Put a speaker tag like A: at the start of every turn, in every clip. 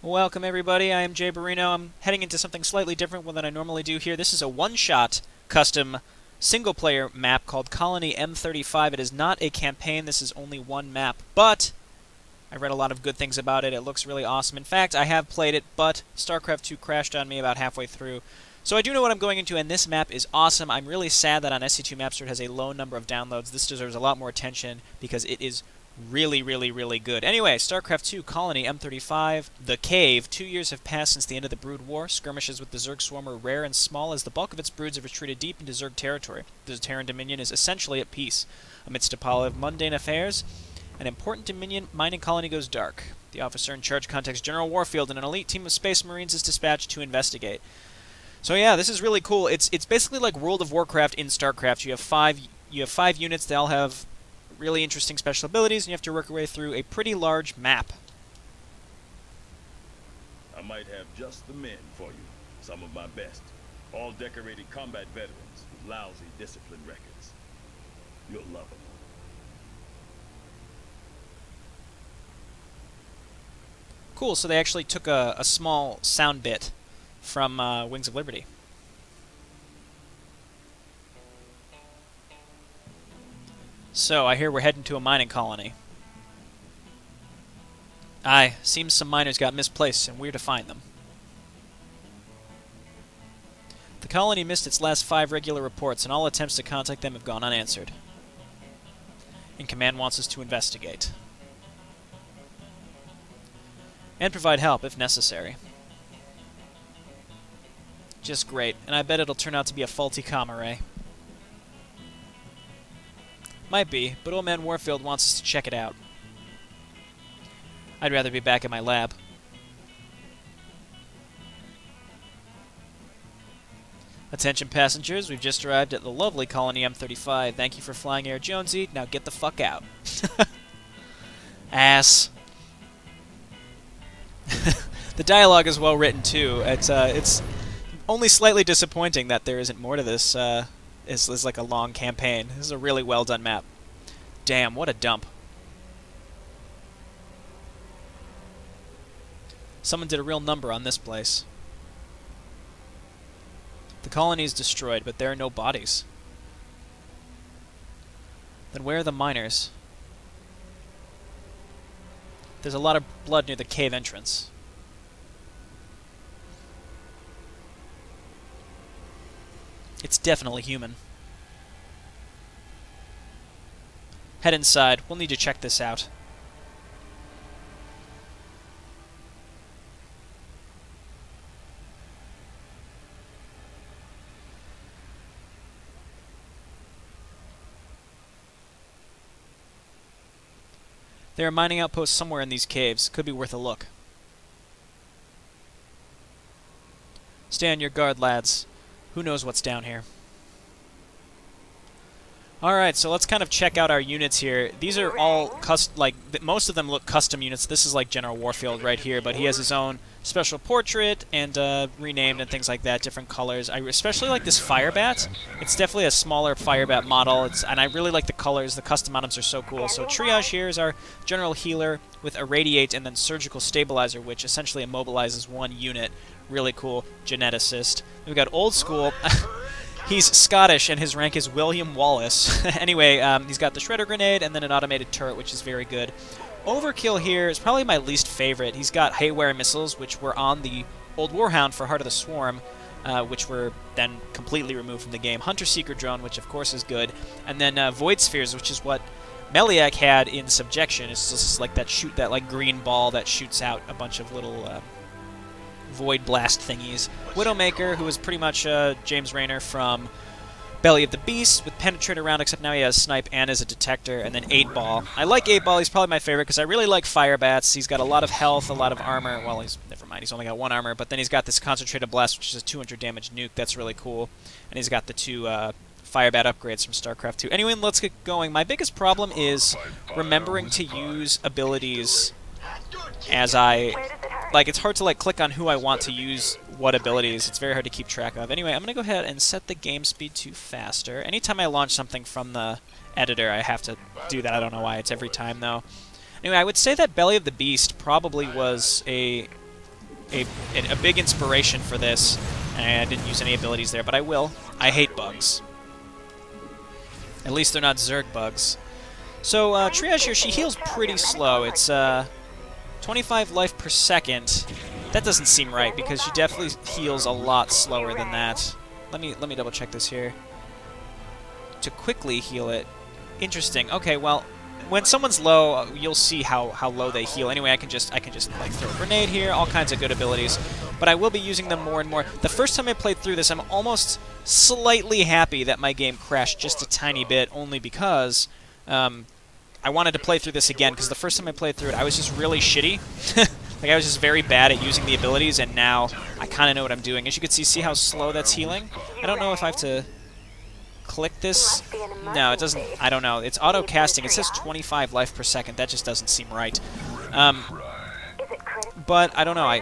A: Welcome everybody, I am JayborinoPlays. I'm heading into something slightly different than I normally do here. This is a one-shot custom single-player map called Colony M35. It is not a campaign, this is only one map, but I read a lot of good things about it. It looks really awesome. In fact, I have played it, but Starcraft 2 crashed on me about halfway through. So I do know what I'm going into, and this map is awesome. I'm really sad that on SC2 Mapster it has a low number of downloads. This deserves a lot more attention because it is really good. Anyway, StarCraft 2, Colony, M35, The Cave. 2 years have passed since the end of the Brood War. Skirmishes with the Zerg Swarm are rare and small as the bulk of its broods have retreated deep into Zerg territory. The Terran Dominion is essentially at peace. Amidst a pile of mundane affairs, an important Dominion mining colony goes dark. The officer in charge contacts General Warfield, and an elite team of Space Marines is dispatched to investigate. So yeah, this is really cool. It's basically like World of Warcraft in StarCraft. You have five units. They all have really interesting special abilities, and you have to work your way through a pretty large map.
B: I might have just the men for you. Some of my best. All decorated combat veterans with lousy discipline records. You'll love them.
A: Cool, so they actually took a small sound bit from Wings of Liberty. So, I hear we're heading to a mining colony. Aye, seems some miners got misplaced, and we're to find them. The colony missed its last 5 regular reports, and all attempts to contact them have gone unanswered. And Command wants us to investigate. And provide help, if necessary. Just great, and I bet it'll turn out to be a faulty comm array. Might be, but old man Warfield wants us to check it out. I'd rather be back in my lab. Attention passengers, we've just arrived at the lovely Colony M35. Thank you for flying Air Jonesy. Now get the fuck out. Ass. The dialogue is well written too. It's only slightly disappointing that there isn't more to this. Is like a long campaign. This is a really well done map. Damn, what a dump. Someone did a real number on this place. The colony is destroyed, but there are no bodies. Then where are the miners? There's a lot of blood near the cave entrance. It's definitely human. Head inside. We'll need to check this out. There are mining outposts somewhere in these caves. Could be worth a look. Stay on your guard, lads. Who knows what's down here? Alright, so let's kind of check out our units here. These are all most of them look custom units. This is like General Warfield right here, but he has his own special portrait and renamed and things like that, different colors. I especially like this Firebat. It's definitely a smaller Firebat model, and I really like the colors. The custom items are so cool. So Triage here is our General Healer with Irradiate and then Surgical Stabilizer, which essentially immobilizes one unit. Really cool. Geneticist. We've got Old School. He's Scottish, and his rank is William Wallace. Anyway, he's got the Shredder Grenade and then an automated turret, which is very good. Overkill here is probably my least favorite. He's got Haywire missiles, which were on the old Warhound for Heart of the Swarm, which were then completely removed from the game. Hunter-Seeker Drone, which of course is good. And then Void Spheres, which is what Meliak had in Subjection. It's just like that like green ball that shoots out a bunch of little Void Blast thingies. Widowmaker, who is pretty much James Raynor from Belly of the Beast, with Penetrator round, except now he has Snipe and is a Detector, and then 8-Ball. I like 8-Ball, he's probably my favorite, because I really like Firebats. He's got a lot of health, a lot of armor. Well, never mind, he's only got 1 armor, but then he's got this Concentrated Blast, which is a 200 damage nuke. That's really cool. And he's got the 2 Firebat upgrades from StarCraft 2. Anyway, let's get going. My biggest problem is remembering to use abilities as it's hard to click on who I want to use what abilities. It's very hard to keep track of. Anyway, I'm going to go ahead and set the game speed to faster. Anytime I launch something from the editor, I have to do that. I don't know why. It's every time, though. Anyway, I would say that Belly of the Beast probably was a a big inspiration for this, and I didn't use any abilities there, but I will. I hate bugs. At least they're not Zerg bugs. So, Triage here, she heals pretty slow. It's 25 life per second. That doesn't seem right, because she definitely heals a lot slower than that. Let me double check this here. To quickly heal it. Interesting. Okay, well, when someone's low, you'll see how low they heal. Anyway, I can just like throw a grenade here, all kinds of good abilities. But I will be using them more and more. The first time I played through this, I'm almost slightly happy that my game crashed just a tiny bit, only because I wanted to play through this again, because the first time I played through it, I was just really shitty. Like, I was just very bad at using the abilities, and now I kind of know what I'm doing. As you can see how slow that's healing? I don't know if I have to click this. No, it doesn't. I don't know. It's auto-casting. It says 25 life per second. That just doesn't seem right. But I don't know.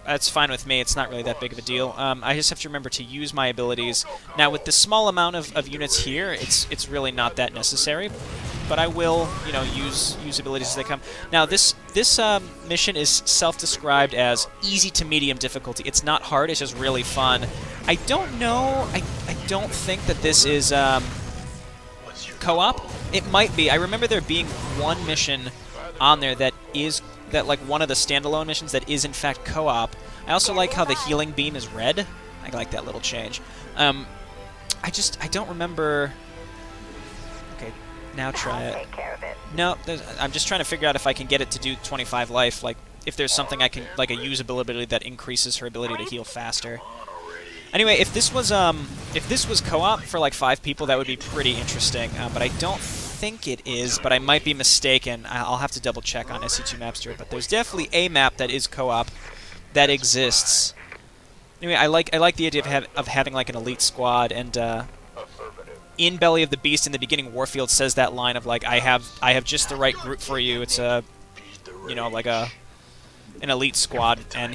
A: That's fine with me. It's not really that big of a deal. I just have to remember to use my abilities. Now, with the small amount of units here, it's really not that necessary. But I will, you know, use abilities as they come. Now, this mission is self-described as easy to medium difficulty. It's not hard. It's just really fun. I don't know. I don't think that this is co-op. It might be. I remember there being one mission on there that like one of the standalone missions that is in fact co-op. I also like how the healing beam is red. I like that little change. I don't remember. Okay, now try it. No, I'm just trying to figure out if I can get it to do 25 life. Like if there's something I can, like a usable ability that increases her ability to heal faster. Anyway, if this was co-op for like 5 people, that would be pretty interesting. But I don't think it is, but I might be mistaken. I'll have to double check on SC2 Mapster. But there's definitely a map that is co-op that exists. Anyway, I like the idea of having like an elite squad, and in Belly of the Beast in the beginning, Warfield says that line of like, I have just the right group for you. It's a, you know, like an elite squad, and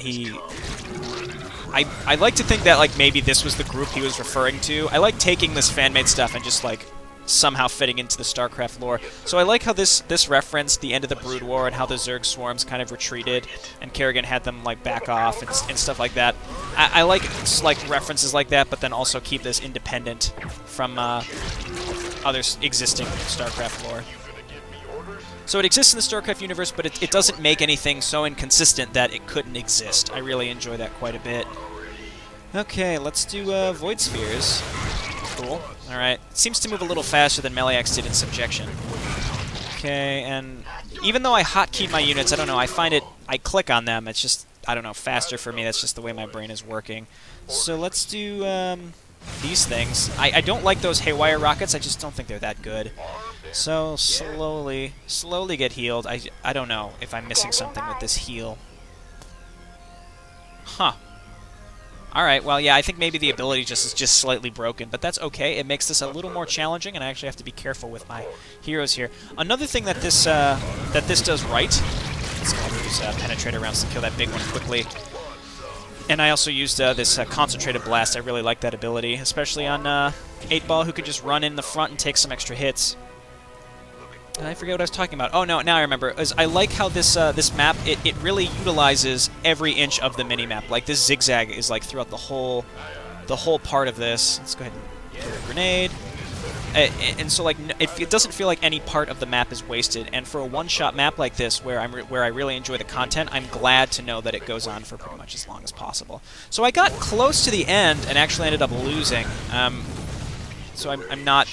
A: I like to think that like maybe this was the group he was referring to. I like taking this fan-made stuff and just like somehow fitting into the Starcraft lore. So I like how this referenced the end of the Brood War and how the Zerg swarms kind of retreated and Kerrigan had them like back off and stuff like that. I like references like that, but then also keep this independent from other existing Starcraft lore. So it exists in the Starcraft universe, but it doesn't make anything so inconsistent that it couldn't exist. I really enjoy that quite a bit. Okay, let's do Void Spheres. Cool. Alright. It seems to move a little faster than Meliax did in Subjection. Okay, and even though I hotkeyed my units, I don't know, I find I click on them, it's just, I don't know, faster for me. That's just the way my brain is working. So let's do these things. I don't like those Haywire rockets, I just don't think they're that good. So, slowly get healed. I don't know if I'm missing something with this heal. Huh. Alright, well, yeah, I think maybe the ability is just slightly broken, but that's okay. It makes this a little more challenging, and I actually have to be careful with my heroes here. Another thing that this does right, let's go ahead and use Penetrator rounds to kill that big one quickly. And I also used this Concentrated Blast. I really like that ability, especially on 8-Ball, who can just run in the front and take some extra hits. I forget what I was talking about. Oh no, now I remember. I like how this map it really utilizes every inch of the minimap. Like this zigzag is like throughout the whole part of this. Let's go ahead and throw a grenade. And so like it doesn't feel like any part of the map is wasted. And for a one-shot map like this, where I really enjoy the content, I'm glad to know that it goes on for pretty much as long as possible. So I got close to the end and actually ended up losing. So I'm not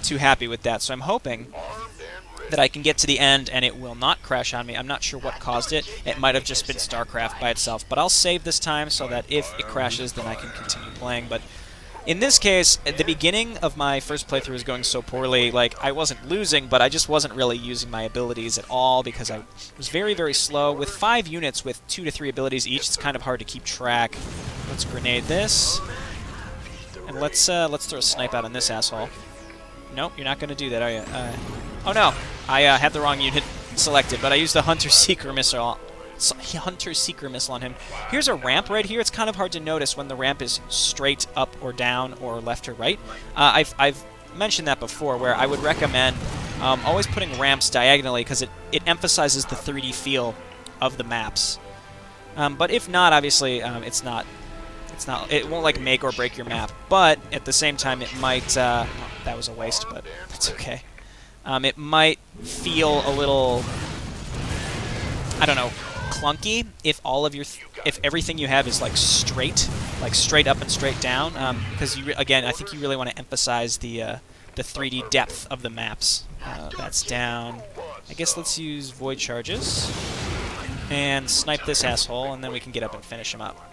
A: too happy with that. So I'm hoping that I can get to the end and it will not crash on me. I'm not sure what caused it. It might have just been StarCraft by itself, but I'll save this time so that if it crashes, then I can continue playing. But in this case, at the beginning of my first playthrough was going so poorly, like, I wasn't losing, but I just wasn't really using my abilities at all because I was very, very slow. With 5 units with 2 to 3 abilities each, it's kind of hard to keep track. Let's grenade this. And let's throw a snipe out on this asshole. Nope, you're not going to do that, are you? Oh no, I had the wrong unit selected, but I used the Hunter-Seeker missile. Hunter-Seeker missile on him. Here's a ramp right here. It's kind of hard to notice when the ramp is straight up or down or left or right. I've mentioned that before, where I would recommend always putting ramps diagonally because it emphasizes the 3D feel of the maps. But if not, obviously, it's not. It won't like make or break your map. But at the same time, it might. Oh, that was a waste, but it's okay. It might feel a little, I don't know, clunky if all of your if everything you have is like straight up and straight down. Because again, I think you really want to emphasize the 3D depth of the maps. That's down. I guess let's use void charges and snipe this asshole, and then we can get up and finish him up.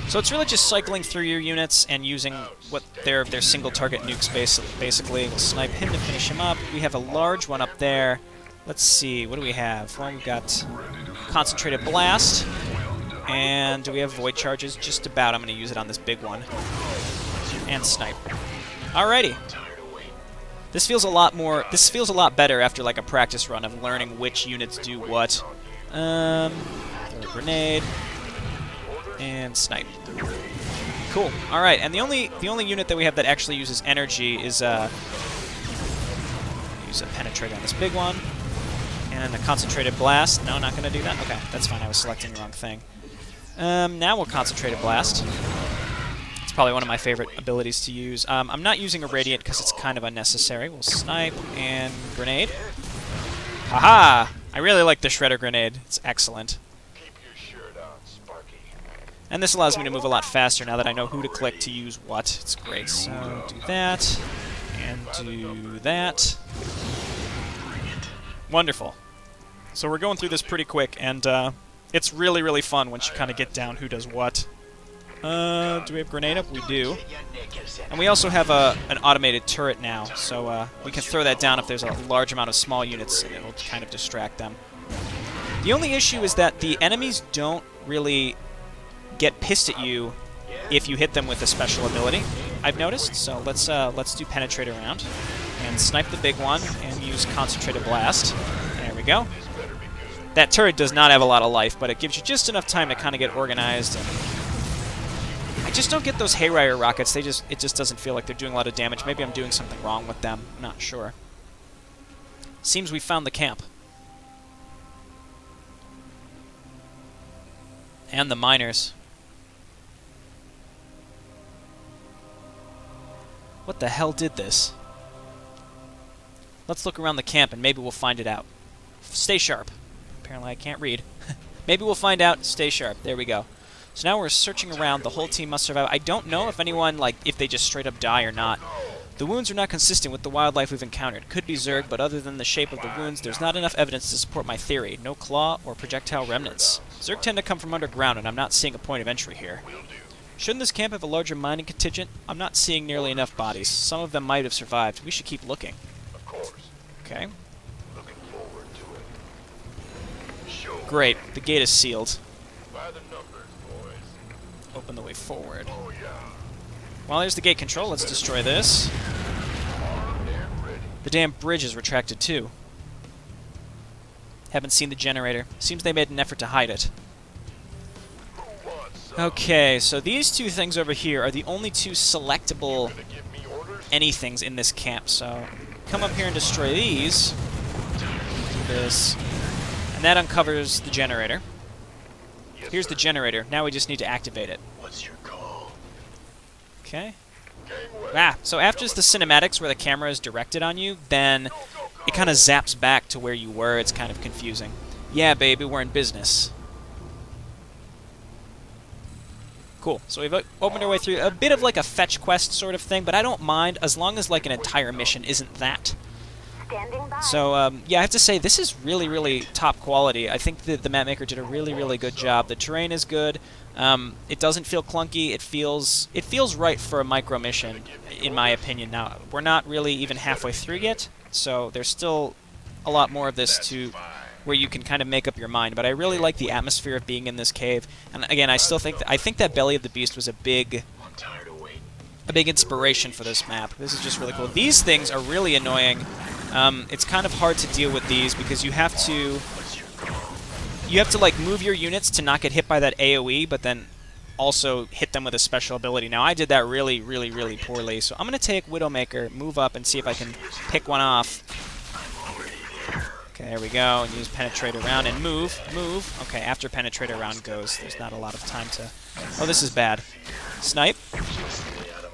A: So it's really just cycling through your units and using what their single target nukes basically. We'll snipe him to finish him up. We have a large one up there. Let's see, what do we have? Well, we've got concentrated blast, and do we have void charges? Just about. I'm going to use it on this big one. And snipe. Alrighty. This feels a lot more. This feels a lot better after like a practice run of learning which units do what. Throw a grenade. And snipe. Cool. All right, and the only unit that we have that actually uses energy is use a penetrate on this big one, and a concentrated blast. No, not going to do that. Okay, that's fine. I was selecting the wrong thing. Now we'll concentrated blast. It's probably one of my favorite abilities to use. I'm not using a radiant because it's kind of unnecessary. We'll snipe and grenade. Haha! I really like the shredder grenade. It's excellent. And this allows me to move a lot faster now that I know who to click to use what. It's great. So do that, and do that. Wonderful. So we're going through this pretty quick, and it's really, really fun once you kind of get down who does what. Do we have grenade up? We do. And we also have an automated turret now, so we can throw that down if there's a large amount of small units, and it'll kind of distract them. The only issue is that the enemies don't really get pissed at you if you hit them with a special ability, I've noticed. So let's do penetrate around and snipe the big one and use concentrated blast. There we go. That turret does not have a lot of life, but it gives you just enough time to kind of get organized. And I just don't get those haywire rockets. It just doesn't feel like they're doing a lot of damage. Maybe I'm doing something wrong with them. I'm not sure. Seems we found the camp. And the miners. What the hell did this? Let's look around the camp and maybe we'll find it out. Stay sharp. Apparently I can't read. Maybe we'll find out. Stay sharp. There we go. So now we're searching around. The whole team must survive. I don't know if anyone, like, if they just straight up die or not. The wounds are not consistent with the wildlife we've encountered. Could be Zerg, but other than the shape of the wounds, there's not enough evidence to support my theory. No claw or projectile remnants. Zerg tend to come from underground, and I'm not seeing a point of entry here. Shouldn't this camp have a larger mining contingent? I'm not seeing nearly enough bodies. Some of them might have survived. We should keep looking.
C: Of course.
A: Okay.
C: Looking forward to it. Sure.
A: Great. The gate is sealed.
C: By the numbers, boys.
A: Open the way forward.
C: Oh yeah.
A: Well, there's the gate control. Let's destroy this.
C: Damn ready.
A: The damn bridge is retracted too. Haven't seen the generator. Seems they made an effort to hide it. Okay, so these two things over here are the only two selectable
C: Gonna give me orders?
A: anythings in this camp. So come up here and destroy these. Do this. And that uncovers the generator.
C: Yes,
A: Here's
C: sir.
A: the generator. Now we just need to activate it.
C: What's your call?
A: Okay.
C: Gangway.
A: So after the cinematics where the camera is directed on you, then it kind of zaps back to where you were. It's kind of confusing. Yeah, baby, we're in business. Cool. So we've opened our way through a bit of like a fetch quest sort of thing, but I don't mind as long as like an entire mission isn't that. So yeah, I have to say this is really, really top quality. I think that the map maker did a really, really good job. The terrain is good. It doesn't feel clunky. It feels right for a micro mission, in my opinion. Now we're not really even halfway through yet, so there's still a lot more of this to where you can kind of make up your mind. But I really like the atmosphere of being in this cave. And again, I think that Belly of the Beast was a big inspiration for this map. This is just really cool. These things are really annoying. It's kind of hard to deal with these because you have to like move your units to not get hit by that AoE, but then also hit them with a special ability. Now I did that really, really, really poorly. So I'm going to take Widowmaker, move up, and see if I can pick one off. Okay, there we go. And use penetrator round and move. Okay, after penetrator round goes, there's not a lot of time to... Oh, this is bad. Snipe.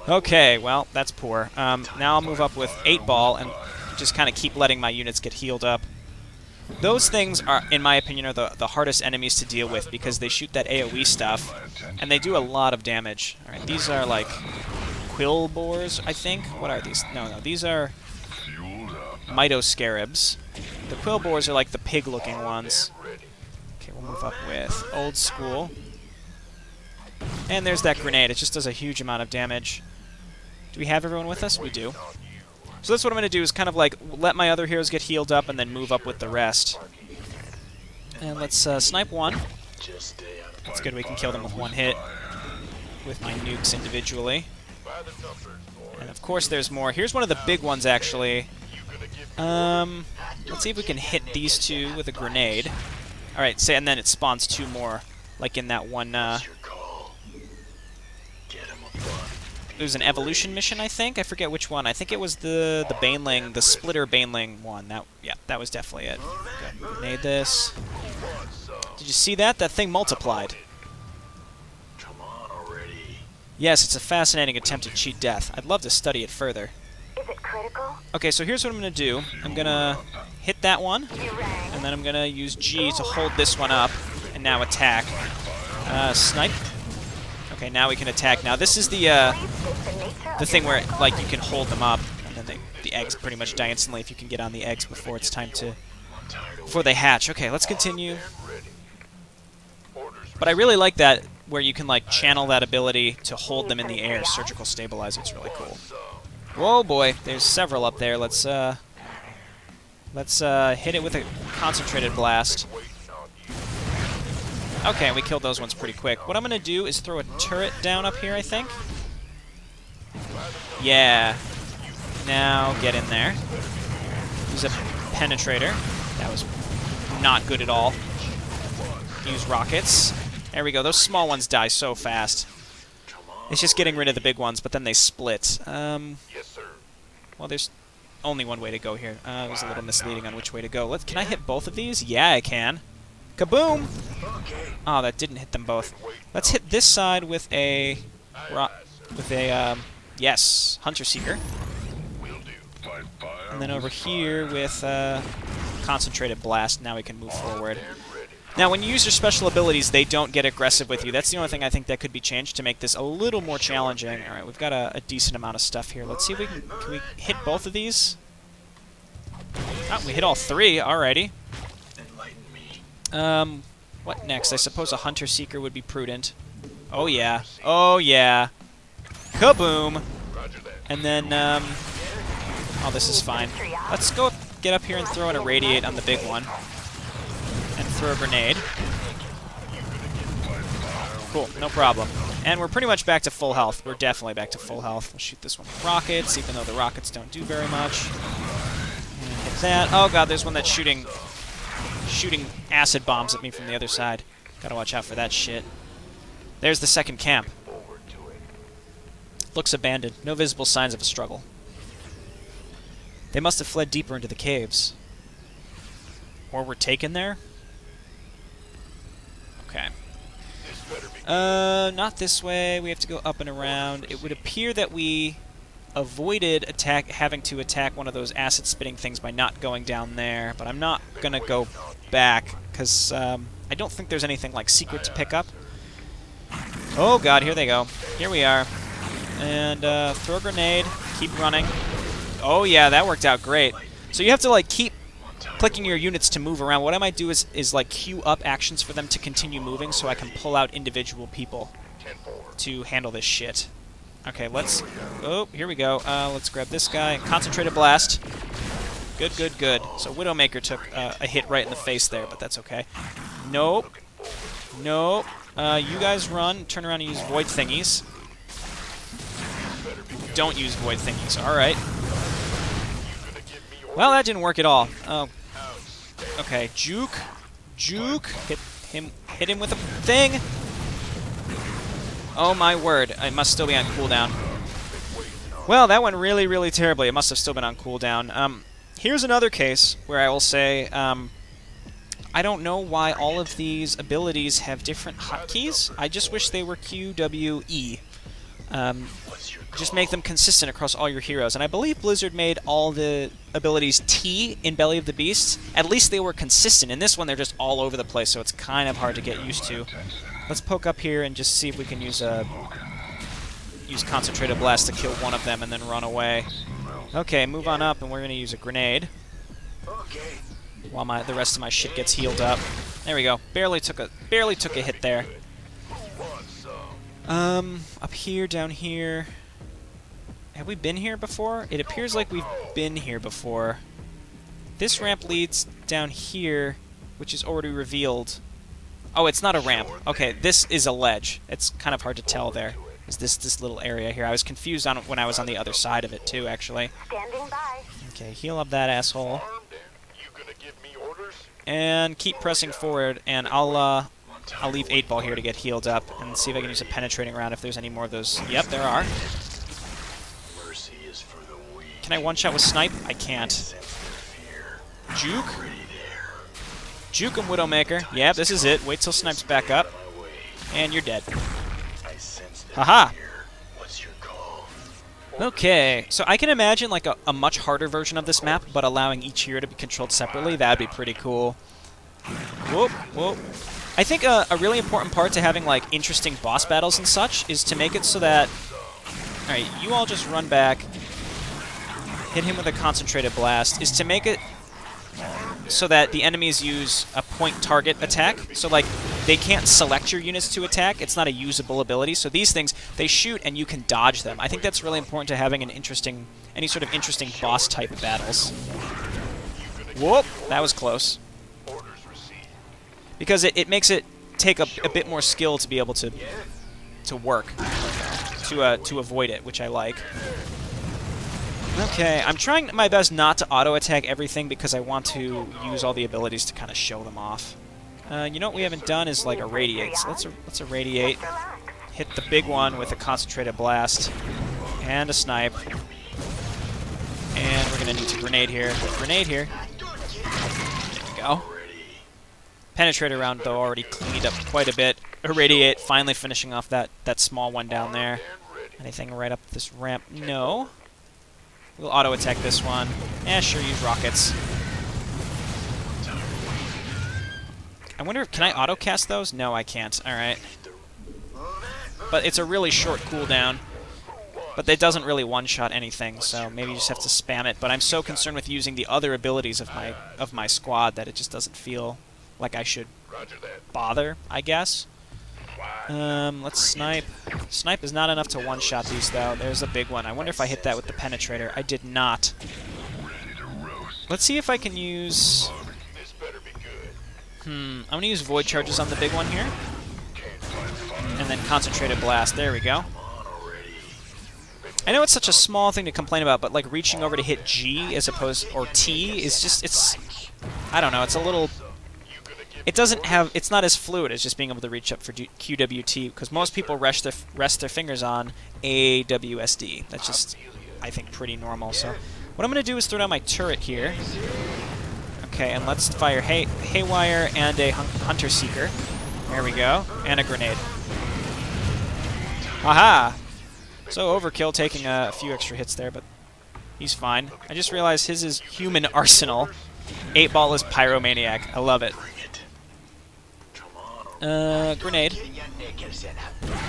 A: Okay, well, that's poor. Now I'll move up with 8-ball and just kind of keep letting my units get healed up. Those things are, in my opinion, are the hardest enemies to deal with because they shoot that AoE stuff, and they do a lot of damage. Alright, these are like quill boars, I think? What are these? No, these are mitoscarabs. The quill boars are like the pig-looking ones. Okay, we'll move up with old school. And there's that grenade. It just does a huge amount of damage. Do we have everyone with us? We do. So that's what I'm going to do, is kind of like let my other heroes get healed up and then move up with the rest. And let's snipe one. That's good, we can kill them with one hit with my nukes individually. And of course there's more. Here's one of the big ones, actually. Let's see if we can hit these two with a grenade. Alright, and then it spawns 2 more, like in that one, it was an evolution mission, I think. I forget which one. I think it was the Baneling, the Splitter Baneling one. That was definitely it. Okay, grenade this. Did you see that? That thing multiplied.
C: Come on already.
A: Yes, it's a fascinating attempt to cheat death. I'd love to study it further.
D: Is it critical?
A: Okay, so here's what I'm going to do. I'm going to hit that one, and then I'm going to use G to hold this one up, and now attack. Snipe. Okay, now we can attack. Now this is the thing where like you can hold them up, and then the eggs pretty much die instantly if you can get on the eggs before it's time to before they hatch. Okay, let's continue. But I really like that where you can like channel that ability to hold them in the air. Surgical stabilizer. It's really cool. Whoa, boy! There's several up there. Let's hit it with a concentrated blast. Okay, we killed those ones pretty quick. What I'm going to do is throw a turret down up here, I think. Yeah. Now, get in there. Use a penetrator. That was not good at all. Use rockets. There we go. Those small ones die so fast. It's just getting rid of the big ones, but then they split.
C: Yes, sir.
A: Well, there's only one way to go here. It was a little misleading on which way to go. Can I hit both of these? Yeah, I can. Kaboom! Oh, that didn't hit them both. Let's hit this side with a... yes, Hunter Seeker. And then over here with Concentrated Blast. Now we can move forward. Now, when you use your special abilities, they don't get aggressive with you. That's the only thing I think that could be changed to make this a little more challenging. Alright, we've got a decent amount of stuff here. Let's see if we can we hit both of these? Oh, we hit all 3. Alrighty. What next? I suppose a Hunter Seeker would be prudent. Oh yeah. Oh yeah. Kaboom! And then, oh, this is fine. Let's go get up here and throw in a Radiate on the big one. And throw a grenade. Cool, no problem. And we're pretty much back to full health. We're definitely back to full health. We'll shoot this one with rockets, even though the rockets don't do very much. And hit that. Oh god, there's one that's shooting acid bombs at me from the other side. Gotta watch out for that shit. There's the second camp. Looks abandoned. No visible signs of a struggle. They must have fled deeper into the caves. Or were taken there? Okay. Not this way. We have to go up and around. It would appear that we avoided having to attack one of those acid-spitting things by not going down there, but I'm not gonna go back, because I don't think there's anything, like, secret to pick up. Oh god, here they go. Here we are. And, throw a grenade, keep running. Oh yeah, that worked out great. So you have to, like, keep clicking your units to move around. What I might do is like, queue up actions for them to continue moving so I can pull out individual people to handle this shit. Okay, let's... Oh, here we go. Let's grab this guy. Concentrated Blast. Good, good, good. So Widowmaker took a hit right in the face there, but that's okay. Nope. Nope. You guys run. Turn around and use Void Thingies. Don't use Void Thingies. Alright. Well, that didn't work at all. Oh. Okay, juke. Juke. Hit him with a thing. Oh my word, it must still be on cooldown. Well, that went really, really terribly. It must have still been on cooldown. Here's another case where I will say, I don't know why all of these abilities have different hotkeys. I just wish they were Q, W, E. Just make them consistent across all your heroes. And I believe Blizzard made all the abilities T in Belly of the Beast. At least they were consistent. In this one, they're just all over the place, so it's kind of hard to get used to. Let's poke up here and just see if we can use Concentrated Blast to kill one of them and then run away. Okay, move on up, and we're going to use a grenade. While the rest of my shit gets healed up. There we go. Barely took a hit there. Up here, down here. Have we been here before? It appears like we've been here before. This ramp leads down here, which is already revealed. Oh, it's not a ramp. Okay, this is a ledge. It's kind of hard to tell there. Is this little area here? I was confused on when I was on the other side of it too, actually.
D: Standing by.
A: Okay, heal up that asshole. And keep pressing forward, and I'll leave 8-Ball here to get healed up and see if I can use a penetrating round if there's any more of those. Yep, there are. Can I one-shot with Snipe? I can't. Juke? Juke and Widowmaker. Yeah, this is it. Wait till Snipe's back up. And you're dead. Haha! Okay, so I can imagine like a much harder version of this map, but allowing each hero to be controlled separately. That'd be pretty cool. Whoop, whoop. I think a really important part to having like interesting boss battles and such is to make it so that... Alright, you all just run back. Hit him with a Concentrated Blast. Is to make it so that the enemies use a point target attack. So like, they can't select your units to attack. It's not a usable ability. So these things, they shoot and you can dodge them. I think that's really important to having any sort of interesting boss type battles. Whoop! That was close. Because it makes it take a bit more skill to be able to work, to avoid it, which I like. Okay, I'm trying my best not to auto-attack everything because I want to use all the abilities to kind of show them off. You know what we haven't done is like irradiate. So let's irradiate. Hit the big one with a Concentrated Blast and a Snipe. And we're gonna need to grenade here. Grenade here. There we go. Penetrator round though already cleaned up quite a bit. Irradiate, finally finishing off that small one down there. Anything right up this ramp? No. We'll auto-attack this one. Yeah, sure, use rockets. I wonder, can I auto-cast those? No, I can't. Alright. But it's a really short cooldown. But it doesn't really one-shot anything, so maybe you just have to spam it. But I'm so concerned with using the other abilities of my squad that it just doesn't feel like I should bother, I guess. Let's snipe. Snipe is not enough to one-shot these, though. There's a big one. I wonder if I hit that with the penetrator. I did not. Let's see if I can use... I'm going to use Void Charges on the big one here. And then Concentrated Blast. There we go. I know it's such a small thing to complain about, but like reaching over to hit G as opposed... or T is just... it's... I don't know, it's a little... It doesn't have... It's not as fluid as just being able to reach up for QWT, because most people rest their fingers on AWSD. That's just, I think, pretty normal. So what I'm going to do is throw down my turret here. Okay, and let's fire Haywire and a Hunter Seeker. There we go. And a grenade. Aha! So Overkill taking a few extra hits there, but he's fine. I just realized his is Human Arsenal. 8-Ball is Pyromaniac. I love it. Grenade.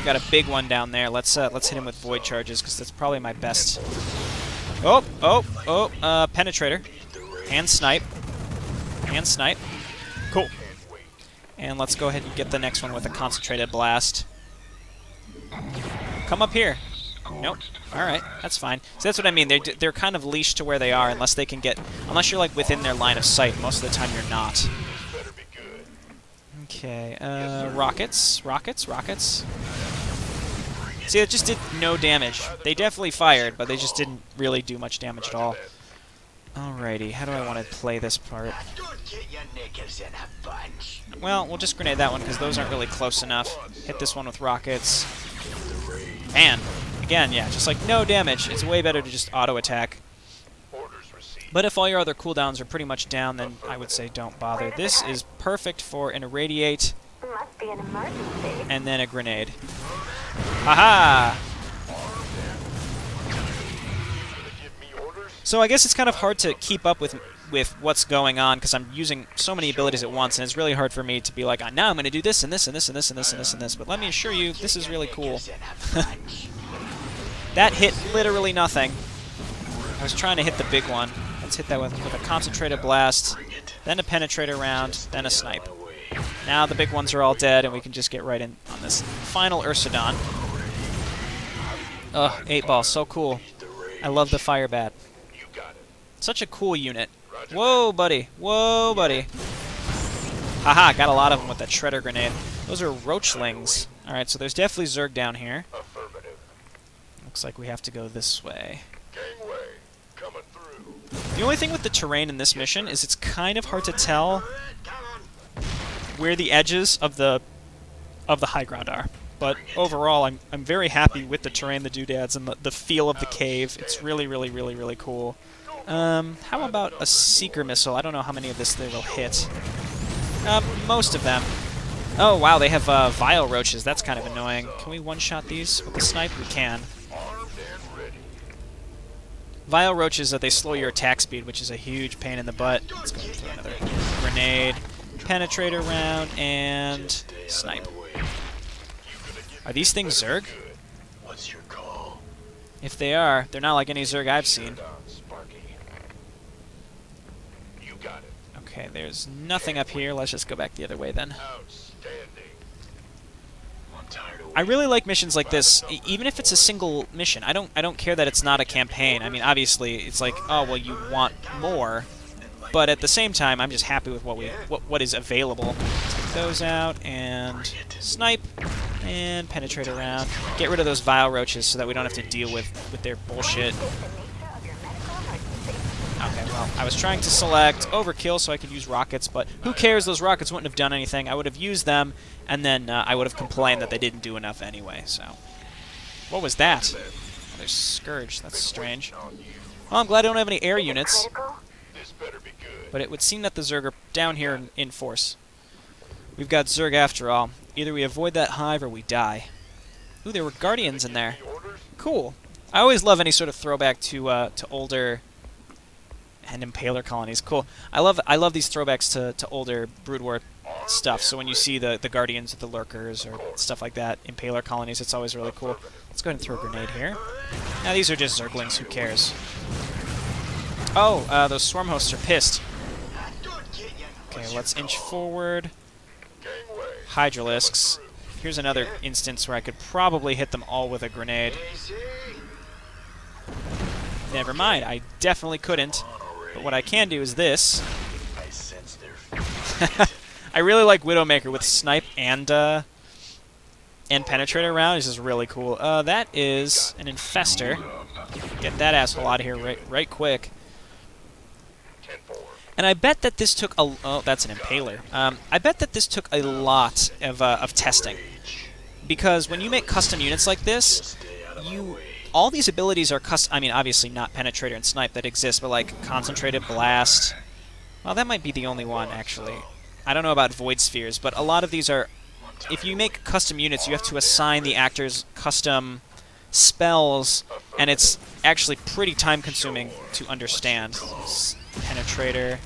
A: Got a big one down there. Let's hit him with Void Charges, because that's probably my best. Penetrator. And Snipe. And Snipe. Cool. And let's go ahead and get the next one with a Concentrated Blast. Come up here. Nope. Alright, that's fine. So that's what I mean. They're kind of leashed to where they are unless they can get... Unless you're, like, within their line of sight. Most of the time you're not. Okay, rockets. See, it just did no damage. They definitely fired, but they just didn't really do much damage at all. Alrighty, how do I want to play this part? Well, we'll just grenade that one, because those aren't really close enough. Hit this one with rockets. And, again, yeah, just like no damage. It's way better to just auto-attack. But if all your other cooldowns are pretty much down, then I would say don't bother. This is perfect for an irradiate
D: Must be an emergency.
A: and then a grenade. Aha! So I guess it's kind of hard to keep up with what's going on because I'm using so many abilities at once, and it's really hard for me to be like, now I'm going to do this and this and this and this and this and this and this. But let me assure you, this is really cool. That hit literally nothing. I was trying to hit the big one. Let's hit that with a concentrated blast, then a penetrator round, then a snipe. Now the big ones are all dead, and we can just get right in on this final Ursidon. Ugh, 8-ball, so cool. I love the fire bat. Such a cool unit. Whoa, buddy. Whoa, buddy. Haha, got a lot of them with that shredder grenade. Those are roachlings. Alright, so there's definitely Zerg down here. Looks like we have to go this way. The only thing with the terrain in this mission is it's kind of hard to tell where the edges of the high ground are. But overall, I'm very happy with the terrain, the doodads, and the feel of the cave. It's really, really, really, really cool. How about a Seeker missile? I don't know how many of this they will hit. Most of them. Oh, wow, they have Vile Roaches. That's kind of annoying. Can we one-shot these with the snipe? We can. Vile Roaches, they slow your attack speed, which is a huge pain in the butt. Let's go through another grenade, penetrator round, and snipe. Are these things Zerg?
C: What's your call?
A: If they are, they're not like any Zerg I've seen.
C: You got it.
A: Okay, there's nothing up here. Let's just go back the other way then.
C: Outstanding. I'm tired of
A: I really like missions like this, even if it's a single mission. I don't care that it's not a campaign. I mean, obviously, it's like, oh well, you want more, but at the same time, I'm just happy with what is available. Take those out and snipe and penetrate around. Get rid of those Vile Roaches so that we don't have to deal with their bullshit. Okay, well, I was trying to select overkill so I could use rockets, but who cares? Those rockets wouldn't have done anything. I would have used them, and then I would have complained that they didn't do enough anyway, so. What was that? Oh, there's Scourge. That's strange. Well, I'm glad I don't have any air units,
C: this better be good.
A: but it would seem that the Zerg are down here in force. We've got Zerg after all. Either we avoid that hive or we die. Ooh, there were Guardians in there. Cool. I always love any sort of throwback to older and Impaler colonies. Cool. I love these throwbacks to older Brood War stuff. So when you see the Guardians or the Lurkers or stuff like that, Impaler colonies, it's always really cool. Let's go ahead and throw a grenade here. Now these are just Zerglings. Who cares? Oh, those Swarm hosts are pissed. Okay, let's inch forward. Hydralisks. Here's another instance where I could probably hit them all with a grenade. Never mind, I definitely couldn't. But what I can do is this.
C: I sense their
A: I really like Widowmaker with snipe and penetrator round. This is really cool. That is an infester. Get that asshole out of here right quick. And I bet that this took a... Oh, that's an impaler. I bet that this took a lot of testing. Because when you make custom units like this, all these abilities are custom... I mean, obviously not penetrator and snipe that exist, but like concentrated blast. Well, that might be the only one, actually. I don't know about void spheres, but a lot of these are... If you make custom units, you have to assign the actors custom spells, and it's actually pretty time-consuming to understand. Penetrator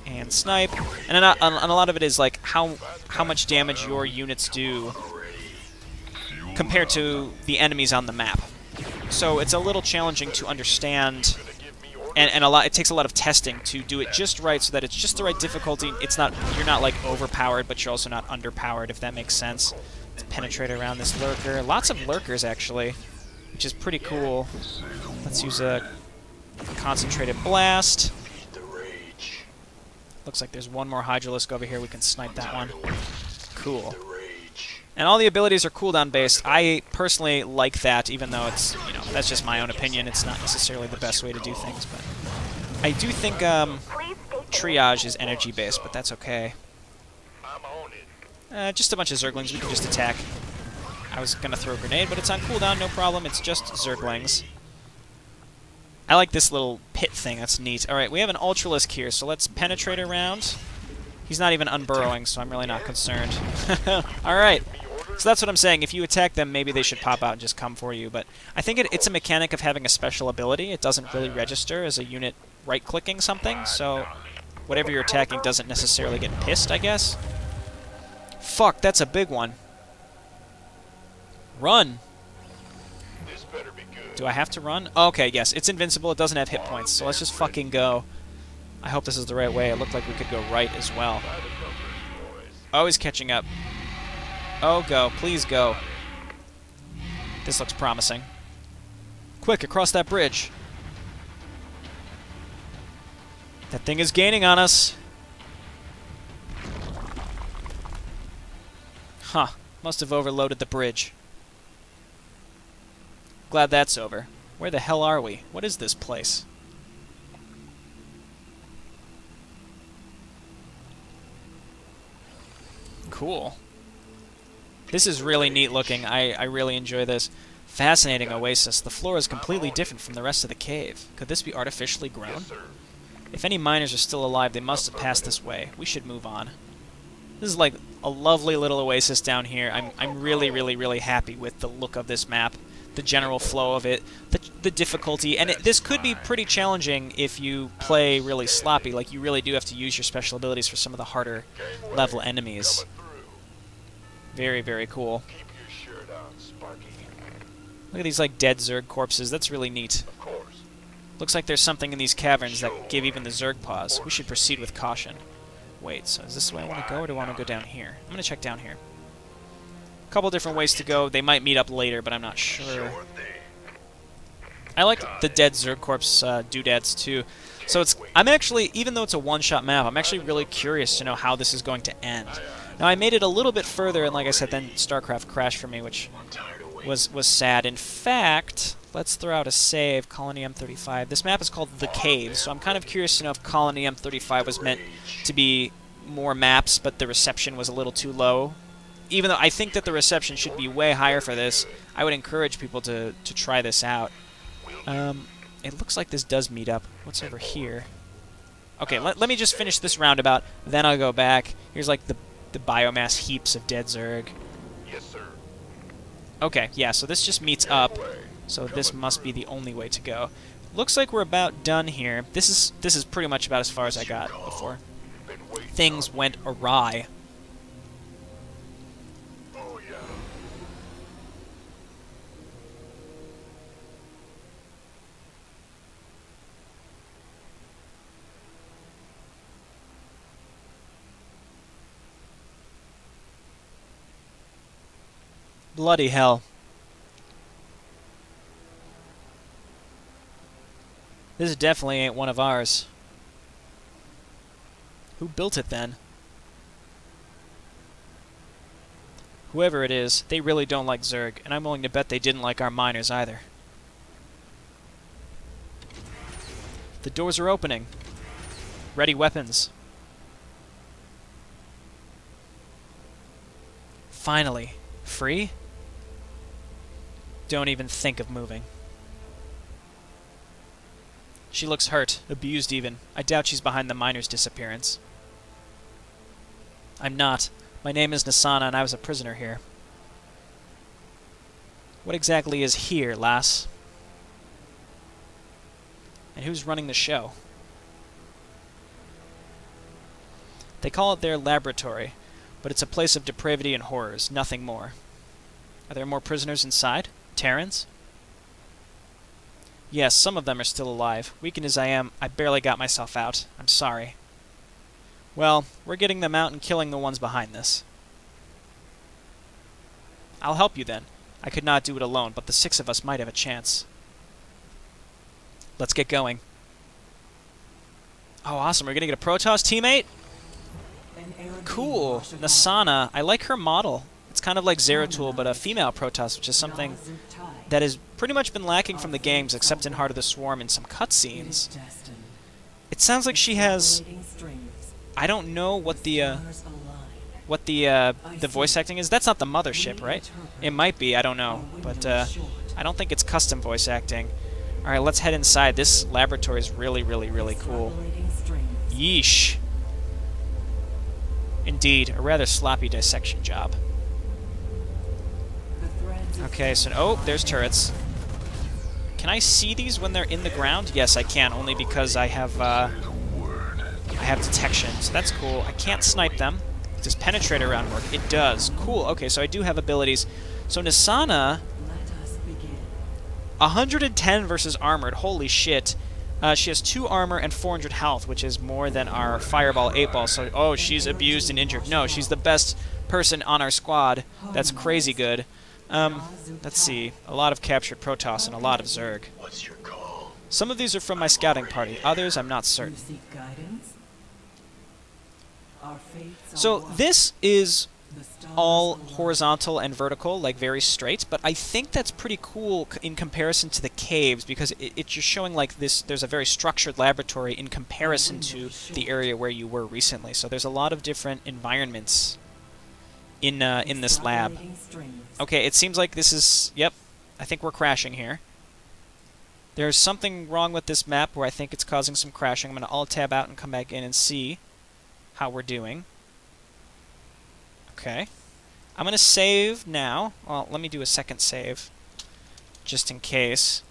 A: and snipe, and a lot of it is like how much damage your units do compared to the enemies on the map. So it's a little challenging to understand, and it takes a lot of testing to do it just right, so that it's just the right difficulty. You're not like overpowered, but you're also not underpowered, if that makes sense. Let's penetrate around this lurker. Lots of lurkers actually, which is pretty cool. Let's use a concentrated blast. Looks like there's one more Hydralisk over here. We can snipe that one. Cool. And all the abilities are cooldown based. I personally like that, even though it's, that's just my own opinion. It's not necessarily the best way to do things, but I do think triage is energy based, but that's okay. Just a bunch of Zerglings. We can just attack. I was gonna throw a grenade, but it's on cooldown. No problem. It's just Zerglings. I like this little pit thing. That's neat. Alright, we have an Ultralisk here, so let's penetrate around. He's not even unburrowing, so I'm really not concerned. Alright, so that's what I'm saying. If you attack them, maybe they should pop out and just come for you. But I think it's a mechanic of having a special ability. It doesn't really register as a unit right-clicking something, so whatever you're attacking doesn't necessarily get pissed, I guess. Fuck, that's a big one. Run!
C: This better be good.
A: Do I have to run? Oh, okay, yes, it's invincible. It doesn't have hit points, so let's just fucking go. I hope this is the right way. It looked like we could go right as well. Oh, he's catching up. Oh, go. Please go. This looks promising. Quick, across that bridge. That thing is gaining on us. Huh. Must have overloaded the bridge. Glad that's over. Where the hell are we? What is this place? Cool. This is really neat looking. I really enjoy this. Fascinating oasis. The floor is completely different from the rest of the cave. Could this be artificially grown? If any miners are still alive, they must have passed this way. We should move on. This is like a lovely little oasis down here. I'm really, really, really happy with the look of this map, the general flow of it, the difficulty, and this could be pretty challenging if you play really sloppy. Like, you really do have to use your special abilities for some of the harder level enemies. Very, very cool.
C: Keep your shirt on, Sparky.
A: Look at these, like, dead Zerg corpses. That's really neat.
C: Of course.
A: Looks like there's something in these caverns that give even the Zerg pause. We should proceed with caution. Wait, so is this the way I want to go, or do I want to go down here? I'm going to check down here. A couple different ways to go. They might meet up later, but I'm not sure. I like the dead Zerg corpse doodads, too. So I'm actually, even though it's a one-shot map, I'm actually really curious to know how this is going to end. Now, I made it a little bit further, and like I said, then Starcraft crashed for me, which was sad. In fact, let's throw out a save, Colony M35. This map is called The Cave, so I'm kind of curious to know if Colony M35 was meant to be more maps, but the reception was a little too low. Even though I think that the reception should be way higher for this, I would encourage people to try this out. It looks like this does meet up. What's over here? Okay, let me just finish this roundabout, then I'll go back. Here's like the biomass heaps of dead Zerg.
C: Yes, sir.
A: Okay, yeah, so this just meets up. So this must be the only way to go. Looks like we're about done here. This is pretty much about as far as I got before things went awry.
C: Oh, yeah.
A: Bloody hell. This definitely ain't one of ours. Who built it then? Whoever it is, they really don't like Zerg, and I'm willing to bet they didn't like our miners either. The doors are opening. Ready weapons. Finally. Free? Don't even think of moving. She looks hurt, abused even. I doubt she's behind the miner's disappearance. I'm not. My name is Nasana, and I was a prisoner here. What exactly is here, lass? And who's running the show? They call it their laboratory, but it's a place of depravity and horrors, nothing more. Are there more prisoners inside? Terrans? Yes, some of them are still alive. Weakened as I am, I barely got myself out. I'm sorry. Well, we're getting them out and killing the ones behind this. I'll help you then. I could not do it alone, but the 6 of us might have a chance. Let's get going. Oh, awesome. We're going to get a Protoss teammate? Cool. Nasana. I like her model. It's kind of like Zeratul, but a female Protoss, which is something that has pretty much been lacking from the games, except in Heart of the Swarm in some cutscenes. It sounds like she has... I don't know what the voice acting is. That's not the mothership, right? It might be, I don't know. But I don't think it's custom voice acting. Alright, let's head inside. This laboratory is really, really, really cool. Yeesh. Indeed, a rather sloppy dissection job. Okay, so... Oh, there's turrets. Can I see these when they're in the ground? Yes, I can, only because I have detection, so that's cool. I can't snipe them. Does penetrator round work? It does. Cool, okay, so I do have abilities. So Nisana... 110 versus armored. Holy shit. She has 2 armor and 400 health, which is more than our Fireball 8-ball. So, oh, she's abused and injured. No, she's the best person on our squad. That's crazy good. Let's see. A lot of captured Protoss and a lot of Zerg.
C: What's your call?
A: Some of these are from my scouting party. Others, I'm not certain. So, this is all horizontal and vertical, like very straight, but I think that's pretty cool in comparison to the caves, because it's just showing like this. There's a very structured laboratory in comparison to the area where you were recently. So there's a lot of different environments in this lab. Okay, it seems like this is... Yep, I think we're crashing here. There's something wrong with this map where I think it's causing some crashing. I'm going to alt-tab out and come back in and see how we're doing. Okay. I'm going to save now. Well, let me do a second save, just in case.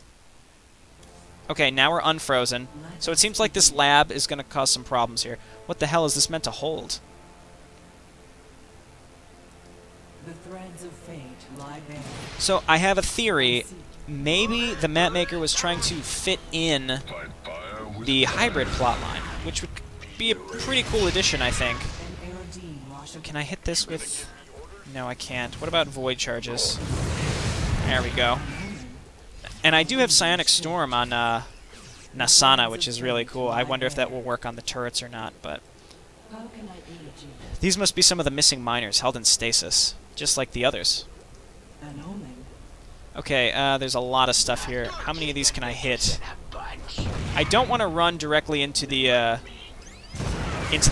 A: Okay, now we're unfrozen. So it seems like this lab is going to cause some problems here. What the hell is this meant to hold?
E: The threads of fate lie bare.
A: So I have a theory. Maybe the mapmaker was trying to fit in the hybrid plotline, which would be a pretty cool addition, I think. Can I hit this with... No, I can't. What about void charges? There we go. And I do have Psionic Storm on Nasana, which is really cool. I wonder if that will work on the turrets or not, but... These must be some of the missing miners held in stasis, just like the others. Okay, there's a lot of stuff here. How many of these can I hit? I don't want to run directly into the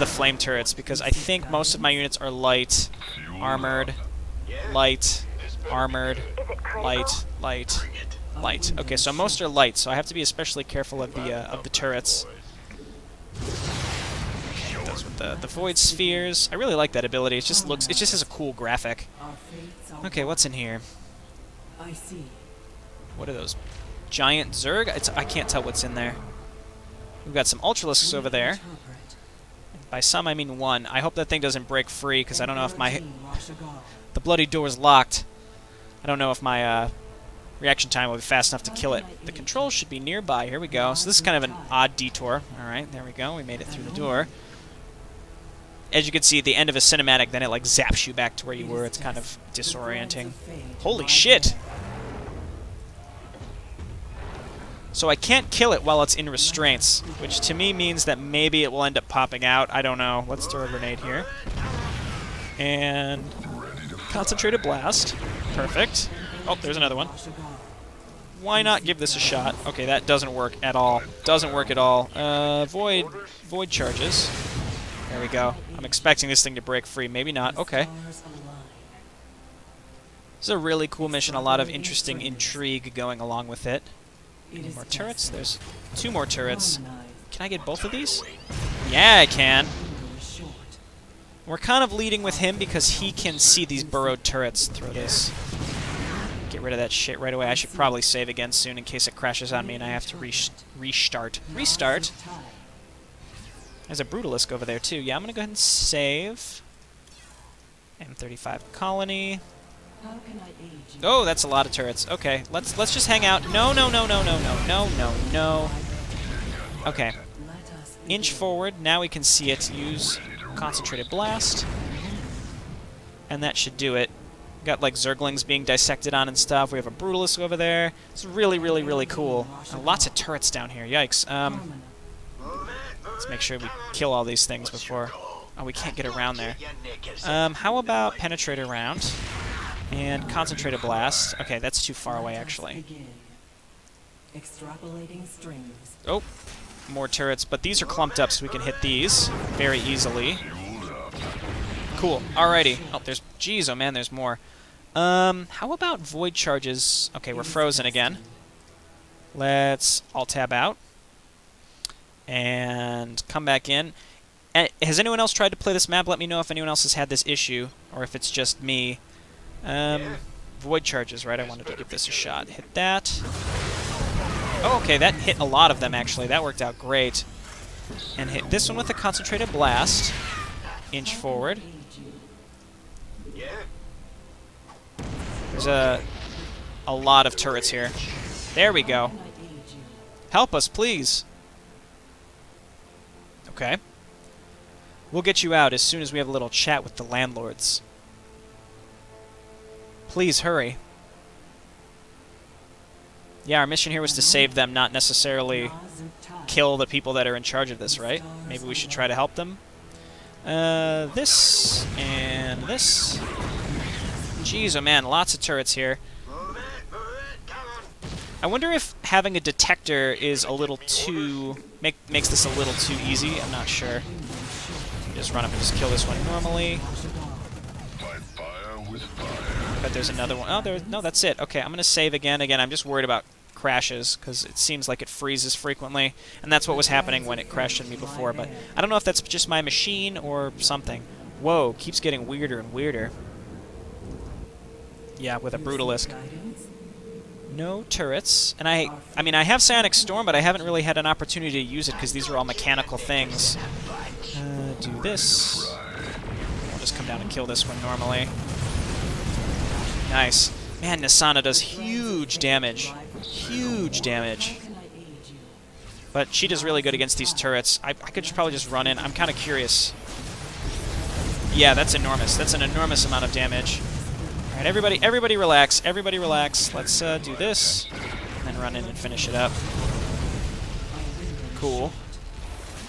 A: flame turrets, because I think most of my units are light, armored, light, armored, light, light, light. Okay, so most are light, so I have to be especially careful of the turrets. Okay, those with the void spheres. I really like that ability. It just has a cool graphic. Okay, what's in here? What are those? Giant Zerg? I can't tell what's in there. We've got some Ultralisks over there. By some, I mean one. I hope that thing doesn't break free, because I don't know if my... The bloody door's locked. I don't know if my reaction time will be fast enough to kill it. The controls should be nearby. Here we go. So this is kind of an odd detour. Alright, there we go. We made it through the door. As you can see, at the end of a cinematic, then it like zaps you back to where you were. It's kind of disorienting. Holy shit! So I can't kill it while it's in restraints, which to me means that maybe it will end up popping out. I don't know. Let's throw a grenade here. And concentrated blast. Perfect. Oh, there's another one. Why not give this a shot? Okay, that doesn't work at all. Doesn't work at all. Void charges. There we go. I'm expecting this thing to break free. Maybe not. Okay. This is a really cool mission. A lot of interesting intrigue going along with it. Any more turrets? There's 2 more turrets. Can I get both of these? Yeah, I can. We're kind of leading with him because he can see these burrowed turrets. Throw this. Get rid of that shit right away. I should probably save again soon in case it crashes on me and I have to restart. Restart? There's a Brutalisk over there too. Yeah, I'm going to go ahead and save. M-35 Colony. Oh, that's a lot of turrets. Okay, let's just hang out. No, no, no, no, no, no, no, no, no. Okay. Inch forward. Now we can see it. Use concentrated blast. And that should do it. Got like Zerglings being dissected on and stuff. We have a Brutalisk over there. It's really, really, really cool. Lots of turrets down here. Yikes. Let's make sure we kill all these things before... Oh, we can't get around there. How about penetrator round? And concentrated blast. Okay, that's too far away, actually. Oh, more turrets, but these are clumped up, so we can hit these very easily. Cool. Alrighty. Oh, there's... Jeez, oh man, there's more. How about void charges? Okay, we're frozen again. Let's Alt-Tab out. And come back in. And has anyone else tried to play this map? Let me know if anyone else has had this issue, or if it's just me. Void charges, right? I wanted to give this a shot. Hit that. Oh, okay, that hit a lot of them, actually. That worked out great. And hit this one with a concentrated blast. Inch forward. There's a lot of turrets here. There we go. Help us, please. Okay. We'll get you out as soon as we have a little chat with the landlords. Please hurry. Yeah, our mission here was to save them, not necessarily kill the people that are in charge of this, right? Maybe we should try to help them. This and this. Jeez, oh man, lots of turrets here. I wonder if having a detector is a little too... makes this a little too easy. I'm not sure. Just run up and just kill this one normally. But there's another one. Oh, no, that's it. Okay, I'm going to save again. Again, I'm just worried about crashes, because it seems like it freezes frequently. And that's what was happening when it crashed on me before. But I don't know if that's just my machine or something. Whoa, keeps getting weirder and weirder. Yeah, with a Brutalisk. No turrets. And I mean, I have Psionic Storm, but I haven't really had an opportunity to use it because these are all mechanical things. Do this. I'll just come down and kill this one normally. Nice. Man, Nisana does huge damage. Huge damage. But she does really good against these turrets. I could probably just run in. I'm kind of curious. Yeah, that's enormous. That's an enormous amount of damage. Alright, everybody relax. Everybody relax. Let's do this. And then run in and finish it up. Cool.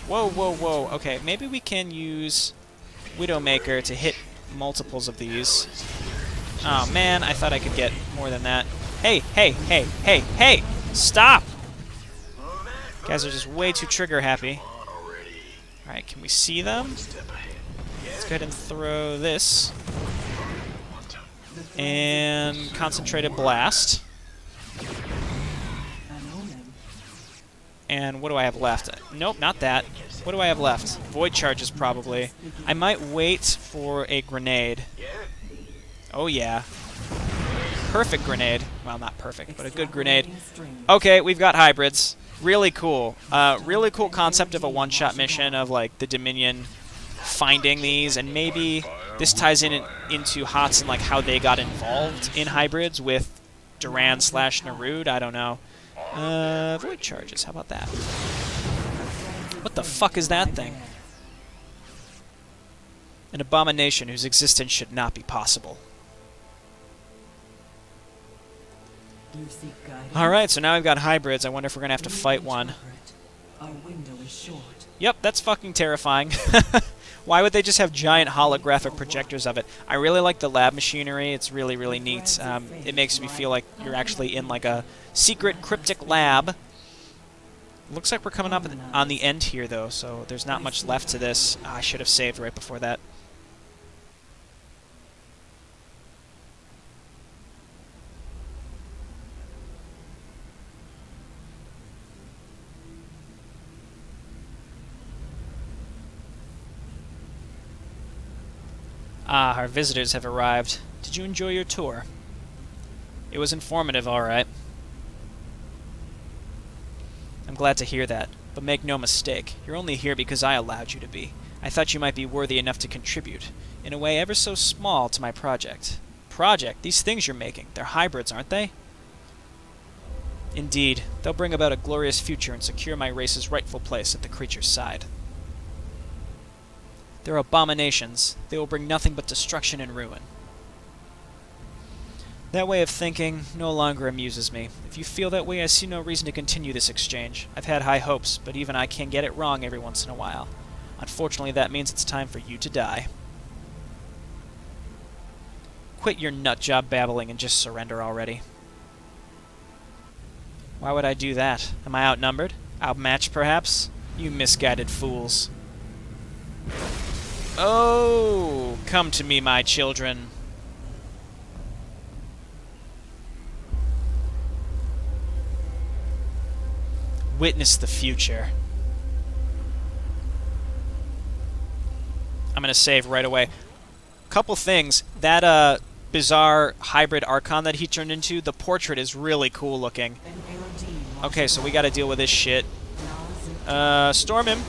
A: Whoa, whoa, whoa. Okay, maybe we can use Widowmaker to hit multiples of these. Oh, man, I thought I could get more than that. Hey, hey, hey, hey, hey! Stop! You guys are just way too trigger happy. Alright, can we see them? Let's go ahead and throw this. And Concentrated Blast. And what do I have left? Nope, not that. What do I have left? Void Charges, probably. I might wait for a grenade. Oh, yeah. Perfect grenade. Well, not perfect, but a good grenade. Okay, we've got hybrids. Really cool. Really cool concept of a one-shot mission of, like, the Dominion finding these, and maybe this ties into HOTS and, like, how they got involved in hybrids with Duran/Narud. I don't know. Void Charges. How about that? What the fuck is that thing? An abomination whose existence should not be possible. Alright, so now we've got hybrids. I wonder if we're going to have to fight one. Yep, that's fucking terrifying. Why would they just have giant holographic projectors of it? I really like the lab machinery. It's really, really neat. It makes me feel like you're actually in like a secret cryptic lab. Looks like we're coming up on the end here, though, so there's not much left to this. I should have saved right before that. Ah, our visitors have arrived. Did you enjoy your tour? It was informative, all right. I'm glad to hear that, but make no mistake, you're only here because I allowed you to be. I thought you might be worthy enough to contribute, in a way ever so small, to my project. Project? These things you're making, they're hybrids, aren't they? Indeed, they'll bring about a glorious future and secure my race's rightful place at the creature's side. They're abominations. They will bring nothing but destruction and ruin. That way of thinking no longer amuses me. If you feel that way, I see no reason to continue this exchange. I've had high hopes, but even I can get it wrong every once in a while. Unfortunately, that means it's time for you to die. Quit your nutjob babbling and just surrender already. Why would I do that? Am I outnumbered? Outmatched, perhaps? You misguided fools. Oh, come to me, my children. Witness the future. I'm going to save right away. Couple things. That bizarre hybrid Archon that he turned into, the portrait is really cool looking. Okay, so we got to deal with this shit. Storm him.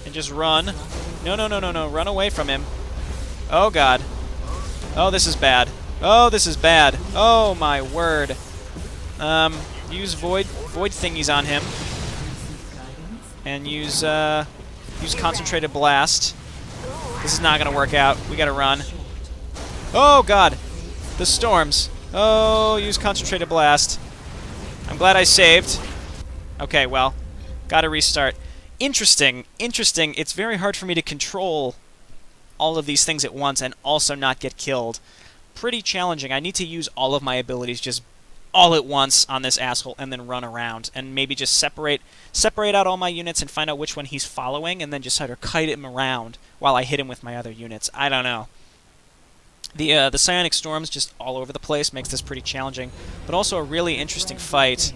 A: And just run. No, no, no, no, no. Run away from him. Oh, God. Oh, this is bad. Oh, this is bad. Oh, my word. Use void thingies on him. And use concentrated blast. This is not going to work out. We got to run. Oh, God. The storms. Oh, use concentrated blast. I'm glad I saved. Okay, well, got to restart. Interesting. Interesting. It's very hard for me to control all of these things at once and also not get killed. Pretty challenging. I need to use all of my abilities just all at once on this asshole and then run around and maybe just separate out all my units and find out which one he's following and then just sort of kite him around while I hit him with my other units. I don't know. The psionic storms just all over the place makes this pretty challenging, but also a really interesting fight.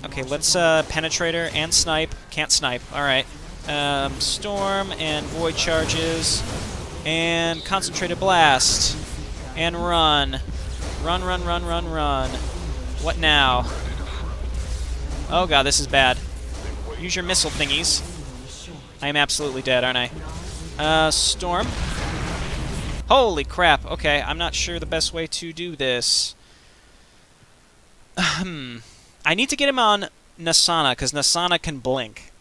A: Okay, let's penetrator and snipe. Can't snipe. All right. Storm and void charges and concentrated blast and run. Run, run, run, run, run. What now? Oh god, this is bad. Use your missile thingies. I am absolutely dead, aren't I? Storm. Holy crap. Okay, I'm not sure the best way to do this. I need to get him on Nasana, because Nasana can blink.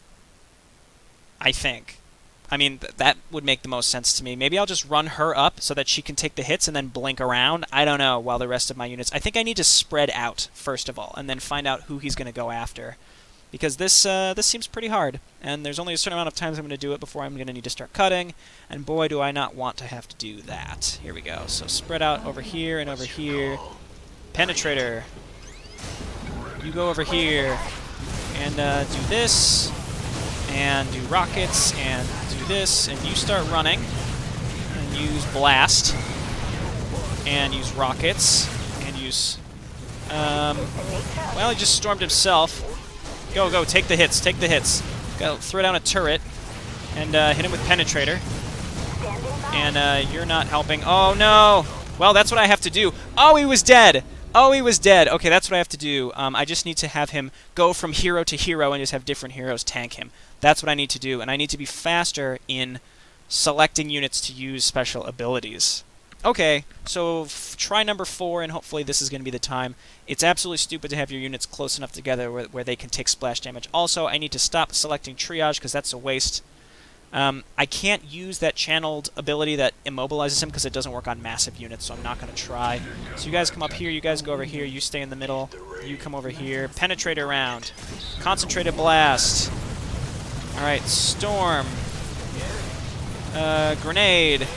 A: I think. I mean, that would make the most sense to me. Maybe I'll just run her up so that she can take the hits and then blink around. I don't know, while the rest of my units... I think I need to spread out, first of all, and then find out who he's going to go after. Because this seems pretty hard, and there's only a certain amount of times I'm going to do it before I'm going to need to start cutting, and boy, do I not want to have to do that. Here we go. So spread out over here and over here. Penetrator. You go over here and do this, and do rockets, and do this, and you start running, and use blast, and use rockets, and use, well, he just stormed himself. Go, go, take the hits, take the hits. Go, throw down a turret, and hit him with penetrator. And you're not helping. Oh, no! Well, that's what I have to do. Oh, he was dead! Oh, he was dead. Okay, that's what I have to do. I just need to have him go from hero to hero and just have different heroes tank him. That's what I need to do, and I need to be faster in selecting units to use special abilities. Okay, so try number 4, and hopefully this is going to be the time. It's absolutely stupid to have your units close enough together where they can take splash damage. Also, I need to stop selecting triage because that's a waste. I can't use that channeled ability that immobilizes him because it doesn't work on massive units, so I'm not going to try. So you guys come up here, you guys go over here, you stay in the middle, you come over here. Penetrate around. Concentrated blast. Alright, storm. Grenade.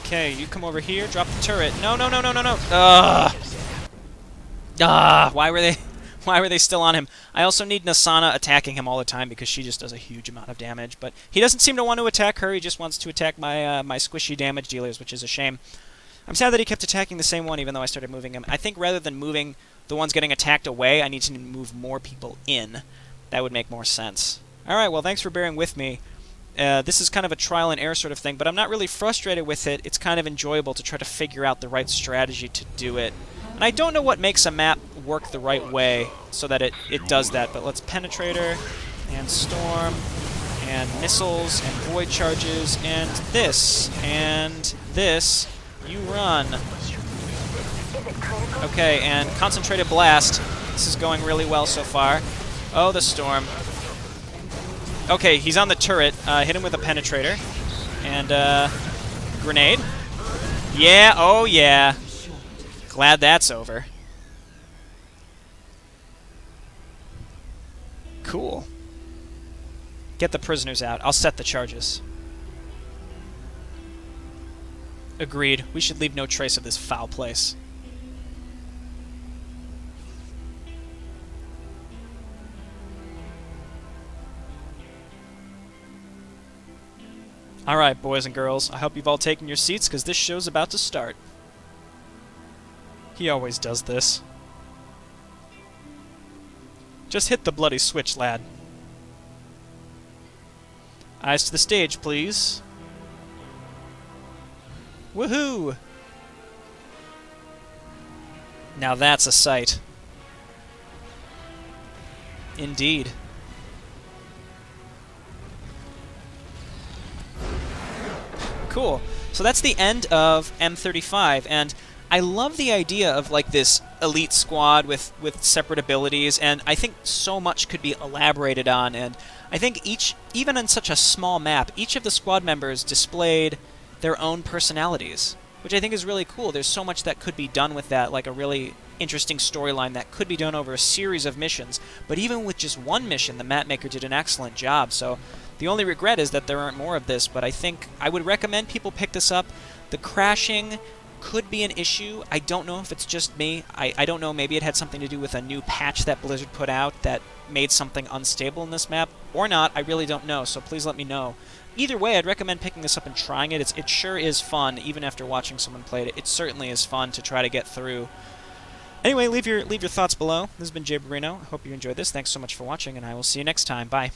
A: Okay, you come over here, drop the turret. No, no, no, no, no, no. Why were they still on him? I also need Nasana attacking him all the time because she just does a huge amount of damage, but he doesn't seem to want to attack her. He just wants to attack my my squishy damage dealers, which is a shame. I'm sad that he kept attacking the same one even though I started moving him. I think rather than moving the ones getting attacked away, I need to move more people in. That would make more sense. Alright, well, thanks for bearing with me. This is kind of a trial and error sort of thing, but I'm not really frustrated with it. It's kind of enjoyable to try to figure out the right strategy to do it. And I don't know what makes a map work the right way so that it does that, but let's penetrator, and storm, and missiles, and void charges, and this, you run. Okay, and concentrated blast. This is going really well so far. Oh, the storm. Okay, he's on the turret. Hit him with a penetrator. And, grenade. Yeah, oh yeah. Glad that's over. Cool. Get the prisoners out. I'll set the charges. Agreed. We should leave no trace of this foul place. Alright, boys and girls, I hope you've all taken your seats, because this show's about to start. He always does this. Just hit the bloody switch, lad. Eyes to the stage, please. Woohoo! Now that's a sight. Indeed. Cool. So that's the end of M-35, and I love the idea of like this elite squad with separate abilities, and I think so much could be elaborated on, and I think even on such a small map, each of the squad members displayed their own personalities, which I think is really cool. There's so much that could be done with that, like a really interesting storyline that could be done over a series of missions, but even with just one mission, the mapmaker did an excellent job, so the only regret is that there aren't more of this, but I think I would recommend people pick this up. The crashing could be an issue. I don't know if it's just me. I don't know, maybe it had something to do with a new patch that Blizzard put out that made something unstable in this map, or not. I really don't know, so please let me know. Either way, I'd recommend picking this up and trying it. It sure is fun, even after watching someone play it. It certainly is fun to try to get through. Anyway, leave your thoughts below. This has been Jay Borino. I hope you enjoyed this. Thanks so much for watching, and I will see you next time. Bye.